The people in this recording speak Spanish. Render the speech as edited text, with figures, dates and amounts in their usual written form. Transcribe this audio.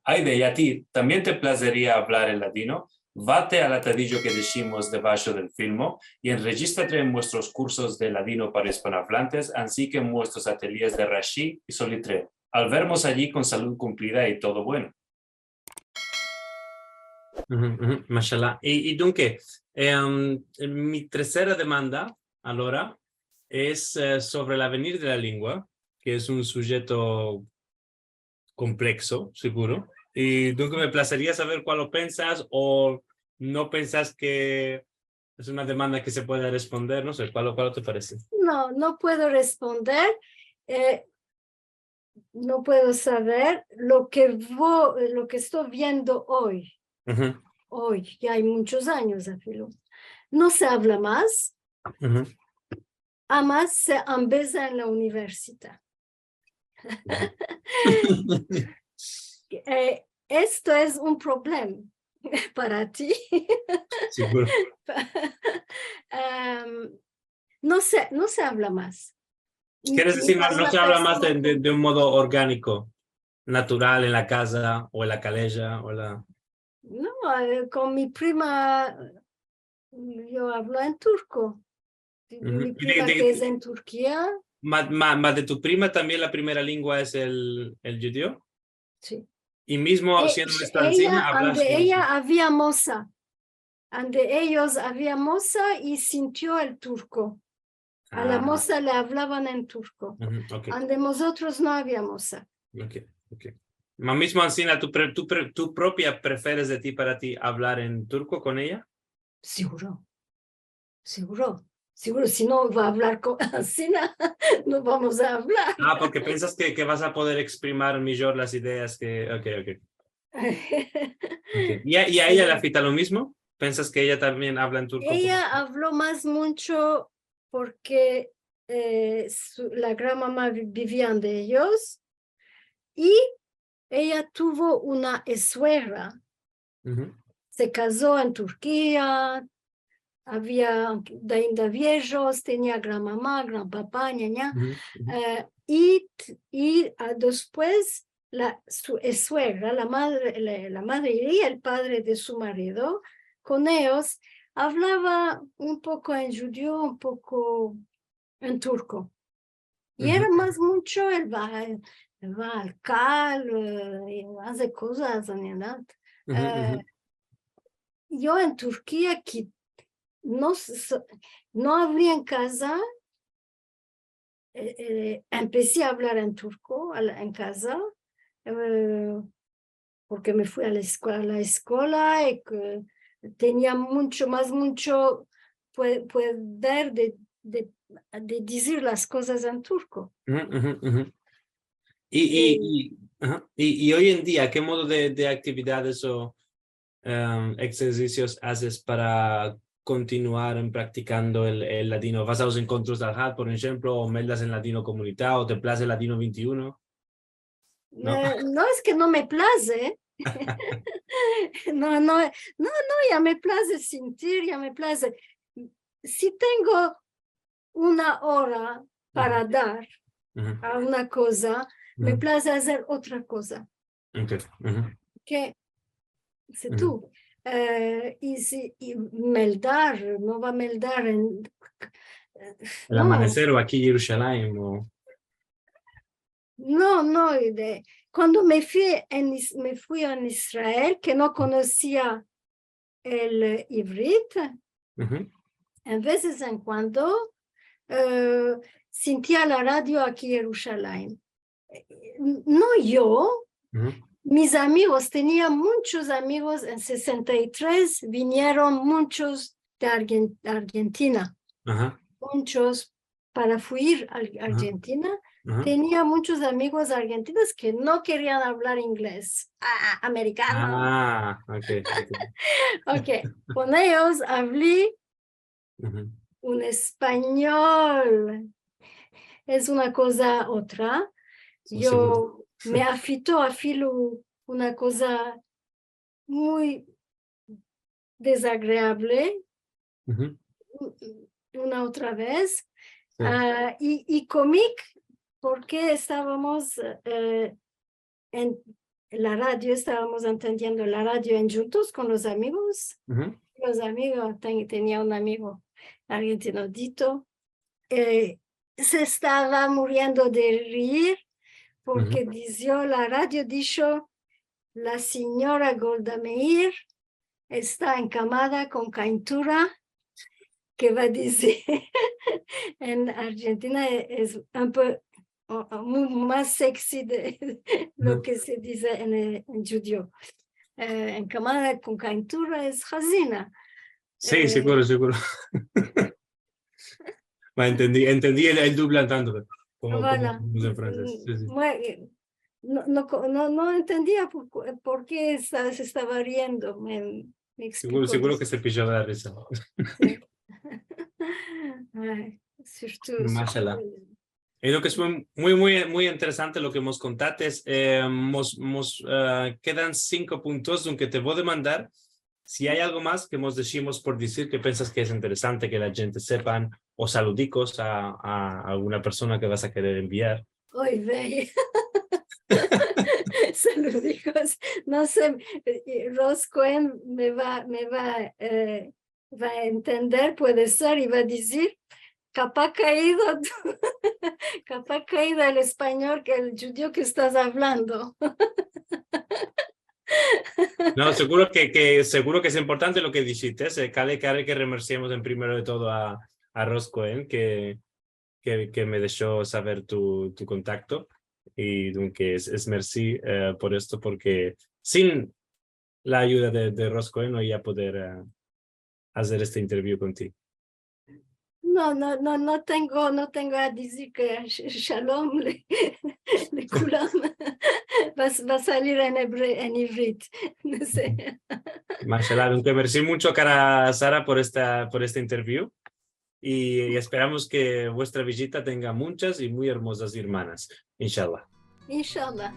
Aide, y a ti, ¿también te placería hablar en latino? Vate al atadillo que decimos debajo del filmo y enregístrate en nuestros cursos de ladino para hispanohablantes, así que en nuestros ateliers de Rashi y Solitre. Al vernos allí con salud cumplida y todo bueno. Mashallah. Y dunque, mi tercera demanda, allora, es sobre l'avenir de la lengua, que es un sujeto complejo, seguro. Y dunque me placería saber cuál lo pensas o no pensas que es una demanda que se pueda responder. No sé, ¿cuál te parece? No, no puedo responder. No puedo saber lo que estoy viendo hoy. Hoy, ya hay muchos años, afilo. No se habla más. Además, se empieza en la universidad. Esto es un problema para ti. Seguro. No se habla más. ¿Quieres decir, no se habla más de un modo orgánico, natural en la casa o en la calella o la... No, con mi prima, yo hablo en turco. Mi prima que es en Turquía. ¿Más de tu prima también la primera lengua es el judío? Sí. Y mismo siendo estancina, hablas... Ante ella había moza. Ante ellos había moza y sintió el turco. A la moza le hablaban en turco. Okay. Ante nosotros no había moza. Okay. ¿Ma mismo Ancina, tú propia prefieres de ti para ti hablar en turco con ella? Seguro. Si no va a hablar con Ancina, no vamos a hablar. Porque piensas que vas a poder exprimir mejor las ideas que... Okay. ¿Y a ella le afecta lo mismo? ¿Piensas que ella también habla en turco? Ella habló más mucho porque la gran mamá vivían de ellos y ella tuvo una suegra. Se casó en Turquía, había de viejos, tenía gran mamá, gran papá, ñaña. Y después su suegra, la madre y el padre de su marido, con ellos, hablaba un poco en judío, un poco en turco. Y era más mucho, él va al cal, hace cosas, ¿no? Yo en Turquía, que no hablé en casa, empecé a hablar en turco en casa, porque me fui a la escuela y que tenía mucho poder de decir las cosas en turco. Y hoy en día, ¿qué modo de actividades o ejercicios haces para continuar practicando el latino? ¿Vas a los encuentros del HAT, por ejemplo, o meldas en latino comunidad, o te place el latino 21? No es que no me place. no, ya me place sentir, ya me place. Si tengo una hora para dar a una cosa, me place hacer otra cosa. Que si tú y meldar, no va a meldar en El amanecer o aquí en Jerusalén o... No, cuando me fui a Israel, que no conocía el ivrit, en veces en cuando sentía la radio aquí en Jerusalén. No yo, mis amigos, tenía muchos amigos en 63, vinieron muchos de Argentina, muchos para fuir a Argentina. Tenía muchos amigos argentinos que no querían hablar inglés, americano. Okay. Con ellos hablé un español. Es una cosa otra. Yo me afito a filo una cosa muy desagradable una otra vez. Sí. Y cómic, porque estábamos en la radio, estábamos entendiendo la radio en juntos con los amigos. Los amigos, tenía un amigo argentino, Dito, se estaba muriendo de reír porque la radio dijo, la señora Golda Meir está encamada con calentura, que va a decir, en Argentina es un poco más sexy de lo que se dice en judío. Encamada con calentura es Hazina. Sí, seguro. entendí el doble tanto. Como en francés. Sí. No entendía por qué se estaba riendo. Me seguro que se pilló de la risa. Mashallah. Creo que es muy interesante lo que hemos contado. Quedan 5 puntos que te voy a mandar. Si hay algo más que hemos decimos por decir que piensas que es interesante que la gente sepan, o saludicos a alguna persona que vas a querer enviar. Hoy ve. Saludicos. No sé, Ros Cohen me va a entender, puede ser, y va a decir, capaz caído el español que el judío que estás hablando. No, seguro que es importante lo que dijiste. Cal que remerciemos en primero de todo a Ros Cohen que me dejó saber tu contacto, y que es merci por esto, porque sin la ayuda de Ros Cohen no iba a poder hacer este interview contigo. No tengo a decir que Shalom le Kulam va a salir en ivrit, no sé. Mashallah, merci mucho, cara Sara, por este interview, y esperamos que vuestra visita tenga muchas y muy hermosas hermanas, inshallah. Inshallah.